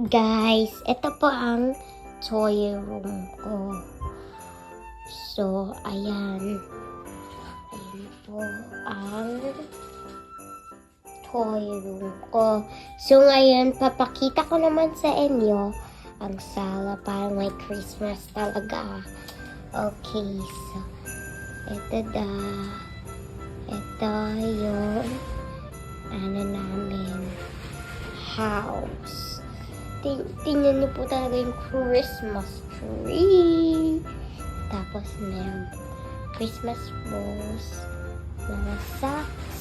Guys, ito po ang toy room ko. So, ayan. Ayan po ang toy room ko. So, ngayon, papakita ko naman sa inyo ang sala. Parang may Christmas talaga. Okay, so, ito yung namin house. Tingnan niyo po talaga yung Christmas tree. Tapos may Christmas balls, mga socks,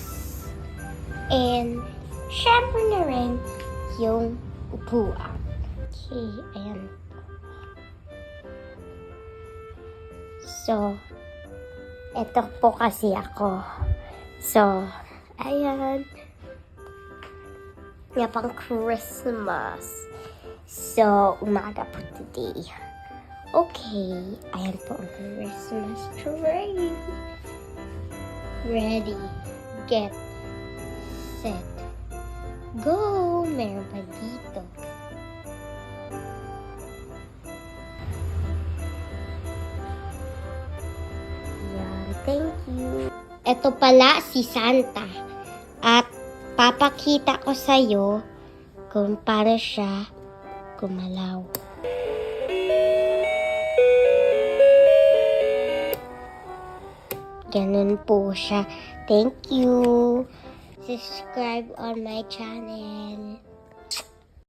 and syempre na rin yung upuan. Okay, ayan. So, eto po kasi ako. So, ayan. Nga pang Christmas. So, umaga po today. Okay, ayan po ang Christmas tree. Ready, get, set, go! Meron pa dito. Yan, thank you. Ito pala si Santa. At papakita ko sa'yo kung paano siya gumalaw. Ganun po siya. Thank you. Subscribe on my channel.